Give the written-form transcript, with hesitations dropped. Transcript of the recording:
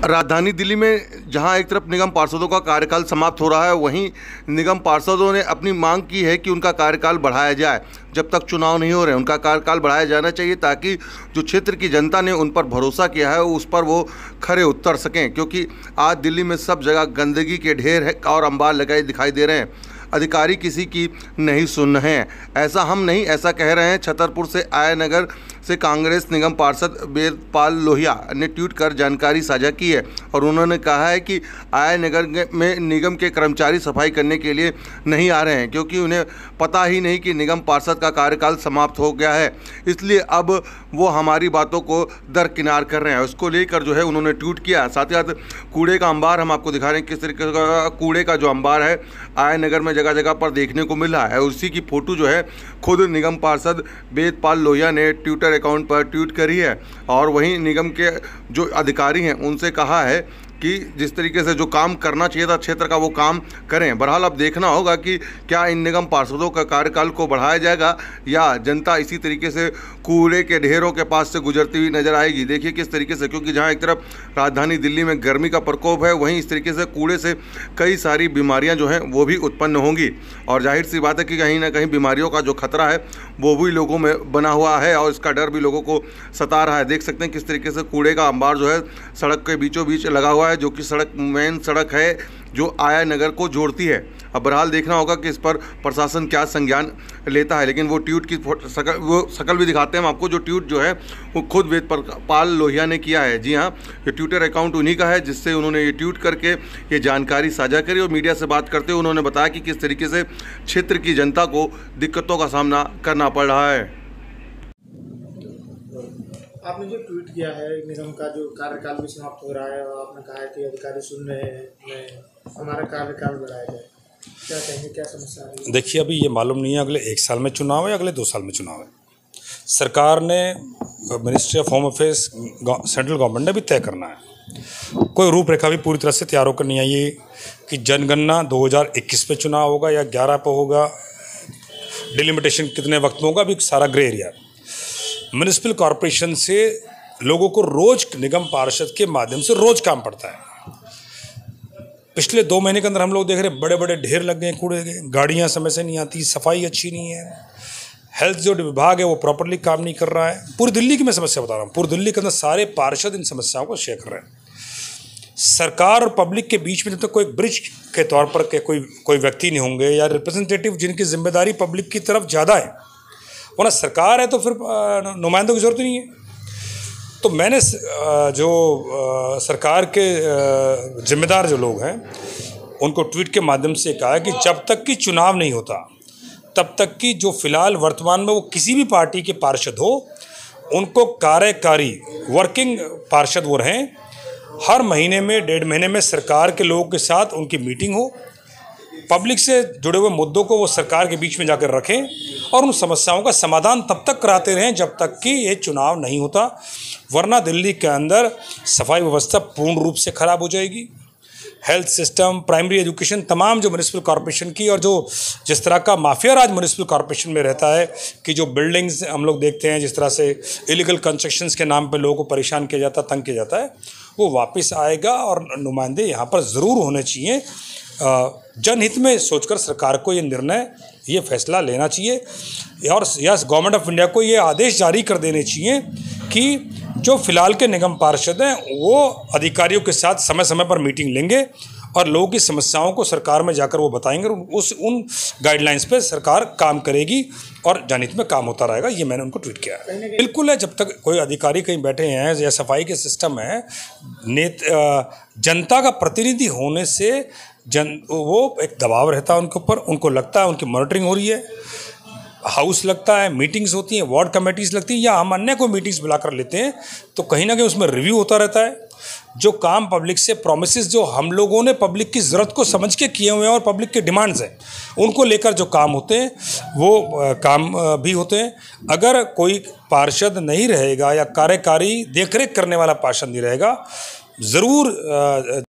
राजधानी दिल्ली में जहां एक तरफ निगम पार्षदों का कार्यकाल समाप्त हो रहा है, वहीं निगम पार्षदों ने अपनी मांग की है कि उनका कार्यकाल बढ़ाया जाए। जब तक चुनाव नहीं हो रहे उनका कार्यकाल बढ़ाया जाना चाहिए, ताकि जो क्षेत्र की जनता ने उन पर भरोसा किया है उस पर वो खरे उतर सकें। क्योंकि आज दिल्ली में सब जगह गंदगी के ढेर है और अंबार लगाए दिखाई दे रहे हैं। अधिकारी किसी की नहीं सुन रहे हैं। ऐसा हम नहीं, ऐसा कह रहे हैं छतरपुर से आया नगर से कांग्रेस निगम पार्षद वेदपाल लोहिया ने ट्वीट कर जानकारी साझा की है। और उन्होंने कहा है कि आया नगर में निगम के कर्मचारी सफाई करने के लिए नहीं आ रहे हैं, क्योंकि उन्हें पता ही नहीं कि निगम पार्षद का कार्यकाल समाप्त हो गया है। इसलिए अब वो हमारी बातों को दरकिनार कर रहे हैं। उसको लेकर जो है उन्होंने ट्वीट किया। साथ ही साथ कूड़े का अंबार हम आपको दिखा रहे हैं, किस तरीके का कूड़े का जो अंबार है आया नगर में जगह जगह पर देखने को मिल रहा है। उसी की फ़ोटो जो है खुद निगम पार्षद वेदपाल लोहिया ने ट्विटर अकाउंट पर ट्वीट करी है। और वहीं निगम के जो अधिकारी हैं उनसे कहा है कि जिस तरीके से जो काम करना चाहिए था क्षेत्र का वो काम करें। बहरहाल अब देखना होगा कि क्या इन निगम पार्षदों का कार्यकाल को बढ़ाया जाएगा या जनता इसी तरीके से कूड़े के ढेरों के पास से गुजरती हुई नजर आएगी। देखिए किस तरीके से, क्योंकि जहां एक तरफ राजधानी दिल्ली में गर्मी का प्रकोप है, वहीं इस तरीके से कूड़े से कई सारी बीमारियाँ जो हैं वो भी उत्पन्न होंगी। और जाहिर सी बात है कि कहीं ना कहीं बीमारियों का जो खतरा है वो भी लोगों में बना हुआ है और इसका डर भी लोगों को सता रहा है। देख सकते हैं किस तरीके से कूड़े का अंबार जो है सड़क के बीचों बीच लगा हुआ है, जो कि मेन सड़क है जो आया नगर को जोड़ती है। अब बहरहाल देखना होगा कि इस पर प्रशासन क्या संज्ञान लेता है। लेकिन वो ट्वीट की शकल भी दिखाते हैं हम आपको। जो ट्वीट जो है वो खुद वेदपाल लोहिया ने किया है। जी हाँ, ये ट्विटर अकाउंट उन्हीं का है जिससे उन्होंने ये ट्वीट करके ये जानकारी साझा करी। और मीडिया से बात करते हुए उन्होंने बताया कि किस तरीके से क्षेत्र की जनता को दिक्कतों का सामना करना पड़ रहा है। आपने जो ट्वीट किया है निगम का जो कार्यकाल भी समाप्त हो रहा है और आपने कहा है कि अधिकारी सुन रहे हैं, हमारा कार्यकाल बढ़ाया जाए, क्या कहेंगे, क्या समस्या है? देखिए, अभी ये मालूम नहीं है अगले 1 साल में चुनाव है, अगले 2 साल में चुनाव है। सरकार ने, ministry of home affairs, central government ने भी तय करना है। कोई रूपरेखा भी पूरी तरह से तैयार होकर नहीं आई है कि जनगणना 2021 में चुनाव होगा या 11 पर होगा, डिलिमिटेशन कितने वक्त में होगा, अभी सारा ग्रे एरिया है। म्युनिसिपल कॉरपोरेशन से लोगों को रोज निगम पार्षद के माध्यम से रोज काम पड़ता है। पिछले 2 महीने के अंदर हम लोग देख रहे हैं बड़े बड़े ढेर लग गए कूड़े के, गाड़ियां समय से नहीं आती, सफाई अच्छी नहीं है, हेल्थ जो विभाग है वो प्रॉपरली काम नहीं कर रहा है। पूरी दिल्ली की मैं समस्या बता रहा हूँ, पूरी दिल्ली के अंदर सारे पार्षद इन समस्याओं को शेयर कर रहे हैं। सरकार और पब्लिक के बीच में जब तक कोई ब्रिज के तौर पर के कोई व्यक्ति नहीं होंगे या रिप्रेजेंटेटिव जिनकी जिम्मेदारी पब्लिक की तरफ ज़्यादा है, वरना सरकार है तो फिर नुमाइंदों की जरूरत नहीं है। तो मैंने जो सरकार के जिम्मेदार जो लोग हैं उनको ट्वीट के माध्यम से कहा है कि जब तक कि चुनाव नहीं होता तब तक कि जो फिलहाल वर्तमान में वो किसी भी पार्टी के पार्षद हो उनको कार्यकारी वर्किंग पार्षद वो रहें। हर महीने में 1.5 महीने में सरकार के लोगों के साथ उनकी मीटिंग हो, पब्लिक से जुड़े हुए मुद्दों को वो सरकार के बीच में जाकर रखें और उन समस्याओं का समाधान तब तक कराते रहें जब तक कि ये चुनाव नहीं होता। वरना दिल्ली के अंदर सफाई व्यवस्था पूर्ण रूप से खराब हो जाएगी। हेल्थ सिस्टम, प्राइमरी एजुकेशन, तमाम जो म्युनिसिपल कॉरपोरेशन की और जो जिस तरह का माफिया राज म्युनिसिपल कॉरपोरेशन में रहता है कि जो बिल्डिंग्स हम लोग देखते हैं जिस तरह से इलीगल कंस्ट्रक्शंस के नाम पे लोगों को परेशान किया जाता, तंग किया जाता है, वो वापस आएगा। और नुमाइंदे यहाँ पर ज़रूर होने चाहिए। जनहित में सोचकर सरकार को ये निर्णय, ये फैसला लेना चाहिए और यस गवर्नमेंट ऑफ इंडिया को ये आदेश जारी कर देने चाहिए कि जो फिलहाल के निगम पार्षद हैं वो अधिकारियों के साथ समय समय पर मीटिंग लेंगे और लोगों की समस्याओं को सरकार में जाकर वो बताएंगे। उन गाइडलाइंस पे सरकार काम करेगी और जनहित में काम होता रहेगा। ये मैंने उनको ट्वीट किया है। बिल्कुल है, जब तक कोई अधिकारी कहीं बैठे हैं या सफाई के सिस्टम है, जनता का प्रतिनिधि होने से वो एक दबाव रहता है उनके ऊपर। उनको लगता है उनकी मॉनिटरिंग हो रही है, हाउस लगता है, मीटिंग्स होती हैं, वार्ड कमेटीज़ लगती हैं या हम अन्य को मीटिंग्स बुलाकर लेते हैं, तो कहीं ना कहीं उसमें रिव्यू होता रहता है। जो काम पब्लिक से प्रोमिसेस जो हम लोगों ने पब्लिक की ज़रूरत को समझ के किए हुए हैं और पब्लिक के डिमांड्स हैं उनको लेकर जो काम होते हैं वो काम भी होते हैं। अगर कोई पार्षद नहीं रहेगा या कार्यकारी देखरेख करने वाला पार्षद नहीं रहेगा, ज़रूर